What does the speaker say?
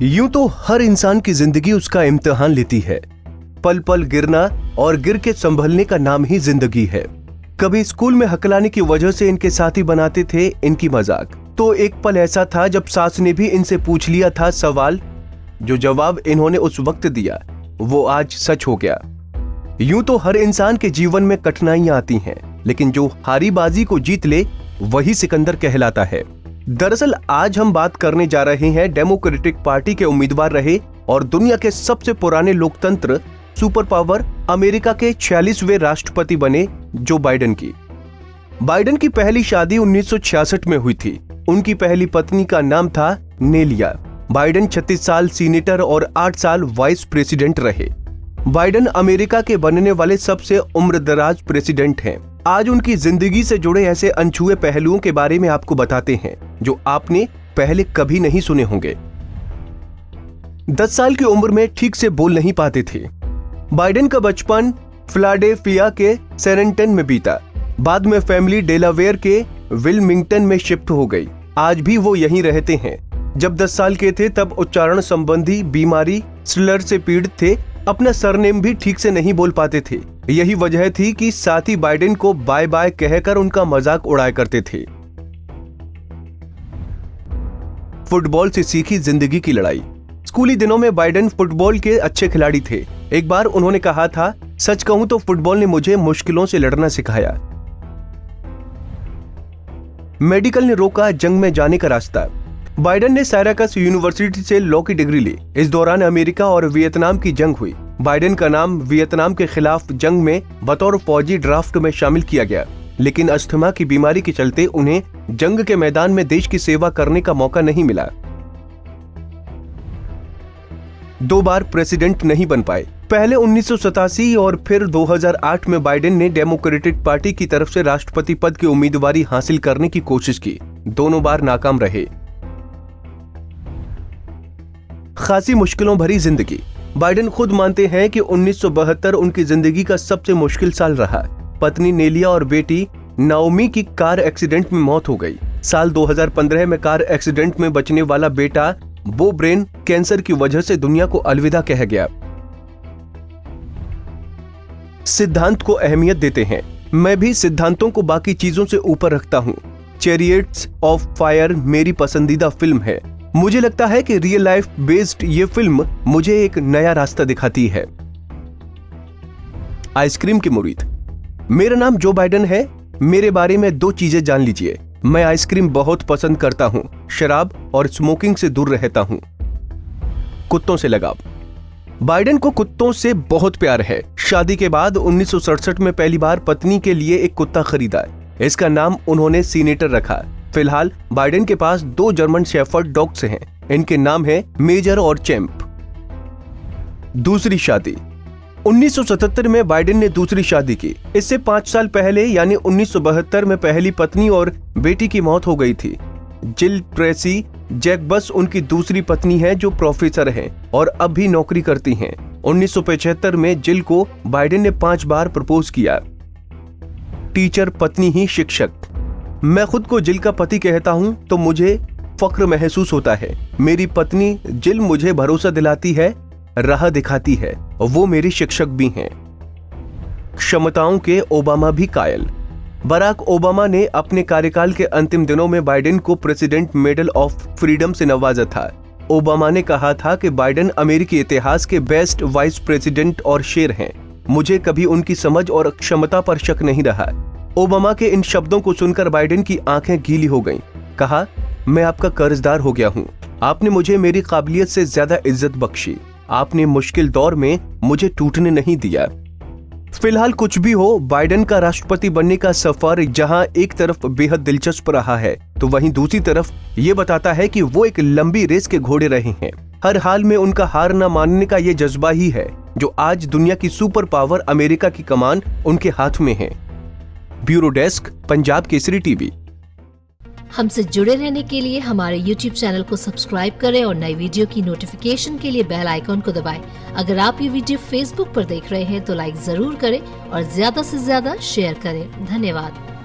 यूं तो हर इंसान की जिंदगी उसका इम्तिहान लेती है। पल पल गिरना और गिर के संभलने का नाम ही जिंदगी है। कभी स्कूल में हकलाने की वजह से इनके साथी बनाते थे इनकी मजाक, तो एक पल ऐसा था जब सास ने भी इनसे पूछ लिया था सवाल। जो जवाब इन्होंने उस वक्त दिया वो आज सच हो गया। यूं तो हर इंसान के जीवन में कठिनाइयां आती हैं, लेकिन जो हारी बाजी को जीत ले वही सिकंदर कहलाता है। दरअसल आज हम बात करने जा रहे हैं डेमोक्रेटिक पार्टी के उम्मीदवार रहे और दुनिया के सबसे पुराने लोकतंत्र सुपर पावर अमेरिका के 46वें राष्ट्रपति बने जो बाइडेन की। बाइडेन की पहली शादी 1966 में हुई थी। उनकी पहली पत्नी का नाम था नेलिया। बाइडेन 36 साल सीनेटर और 8 साल वाइस प्रेसिडेंट रहे। बाइडेन अमेरिका के बनने वाले सबसे उम्रदराज प्रेसिडेंट हैं। आज उनकी जिंदगी से जुड़े ऐसे अनछुए पहलुओं के बारे में आपको बताते हैं जो आपने पहले कभी नहीं सुने होंगे। 10 साल की उम्र में ठीक से बोल नहीं पाते थे। बाइडेन का बचपन फिलाडेल्फिया के सैरेंटन में बीता। बाद में फैमिली डेलावेयर के विल्मिंगटन में शिफ्ट हो गई। आज भी वो यहीं रहते हैं। जब 10 साल के थे तब उच्चारण संबंधी बीमारी स्लर से पीड़ित थे। अपना सरनेम भी ठीक से नहीं बोल पाते थे। यही वजह थी कि साथी बाइडेन को बाय बाय कहकर उनका मजाक उड़ाया करते थे। फुटबॉल से सीखी जिंदगी की लड़ाई। स्कूली दिनों में बाइडेन फुटबॉल के अच्छे खिलाड़ी थे। एक बार उन्होंने कहा था, सच कहूं तो फुटबॉल ने मुझे मुश्किलों से लड़ना सिखाया। मेडिकल ने रोका जंग में जाने का रास्ता। बाइडेन ने सायराकस यूनिवर्सिटी से लॉ की डिग्री ली। इस दौरान अमेरिका और वियतनाम की जंग हुई। बाइडेन का नाम वियतनाम के खिलाफ जंग में बतौर फौजी ड्राफ्ट में शामिल किया गया, लेकिन अस्थमा की बीमारी के चलते उन्हें जंग के मैदान में देश की सेवा करने का मौका नहीं मिला। 2 बार प्रेसिडेंट नहीं बन पाए। पहले 1987 और फिर 2008 में बाइडेन ने डेमोक्रेटिक पार्टी की तरफ से राष्ट्रपति पद की उम्मीदवारी हासिल करने की कोशिश की। दोनों बार नाकाम रहे। खासी मुश्किलों भरी जिंदगी। बाइडेन खुद मानते हैं कि 1972 उनकी जिंदगी का सबसे मुश्किल साल रहा। पत्नी नेलिया और बेटी नाओमी की कार एक्सीडेंट में मौत हो गई। साल 2015 में कार एक्सीडेंट में बचने वाला बेटा बो ब्रेन कैंसर की वजह से दुनिया को अलविदा कह गया। सिद्धांत को अहमियत देते हैं। मैं भी सिद्धांतों को बाकी चीजों से ऊपर रखता हूँ। चैरियट्स ऑफ फायर मेरी पसंदीदा फिल्म है। मुझे लगता है कि रियल लाइफ बेस्ड ये फिल्म मुझे एक नया रास्ता दिखाती है। आइसक्रीम के मुरीद। मेरा नाम जो बाइडेन है। मेरे बारे में 2 चीजें जान लीजिए। मैं आइसक्रीम बहुत पसंद करता हूँ। शराब और स्मोकिंग से दूर रहता हूँ। कुत्तों से लगाव। बाइडेन को कुत्तों से बहुत प्यार है। शादी के बाद 1967 में पहली बार पत्नी के लिए एक कुत्ता खरीदा। इसका नाम उन्होंने सीनेटर रखा। फिलहाल बाइडेन के पास 2 जर्मन शेफर्ड डॉग्स हैं। इनके नाम हैं मेजर और चैंप। दूसरी शादी। 1977 में बाइडेन ने दूसरी शादी की। इससे 5 साल पहले यानी 1972 में पहली पत्नी और बेटी की मौत हो गई थी। जिल ट्रेसी जैकबस उनकी दूसरी पत्नी है जो प्रोफेसर हैं और अब भी नौकरी करती हैं। 1975 में जिल को बाइडेन ने 5 बार प्रपोज किया। टीचर पत्नी ही शिक्षक। मैं खुद को जिल का पति कहता हूं तो मुझे फक्र महसूस होता है। मेरी पत्नी जिल मुझे भरोसा दिलाती है, राह दिखाती है। वो मेरी शिक्षक भी हैं। क्षमताओं के ओबामा भी कायल। बराक ओबामा ने अपने कार्यकाल के अंतिम दिनों में बाइडेन को प्रेसिडेंट मेडल ऑफ फ्रीडम से नवाजा था। ओबामा ने कहा था कि बाइडेन अमेरिकी इतिहास के बेस्ट वाइस प्रेसिडेंट और शेर हैं। मुझे कभी उनकी समझ और क्षमता पर शक नहीं रहा। ओबामा के इन शब्दों को सुनकर बाइडेन की आंखें गीली हो गईं। कहा, मैं आपका कर्जदार हो गया हूं। आपने मुझे मेरी काबिलियत से ज्यादा इज्जत बख्शी। आपने मुश्किल दौर में मुझे टूटने नहीं दिया। फिलहाल कुछ भी हो, बाइडेन का राष्ट्रपति बनने का सफर जहां एक तरफ बेहद दिलचस्प रहा है तो वहीं दूसरी तरफ ये बताता है कि वो एक लंबी रेस के घोड़े रहे हैं। हर हाल में उनका हार न मानने का ये जज्बा ही है जो आज दुनिया की सुपर पावर अमेरिका की कमान उनके हाथ में है। Bureau desk, Punjab Kesari TV. हमसे जुड़े रहने के लिए हमारे YouTube चैनल को सब्सक्राइब करें और नई वीडियो की नोटिफिकेशन के लिए बेल आइकॉन को दबाएं। अगर आप ये वीडियो Facebook पर देख रहे हैं तो लाइक जरूर करें और ज्यादा से ज्यादा शेयर करें। धन्यवाद।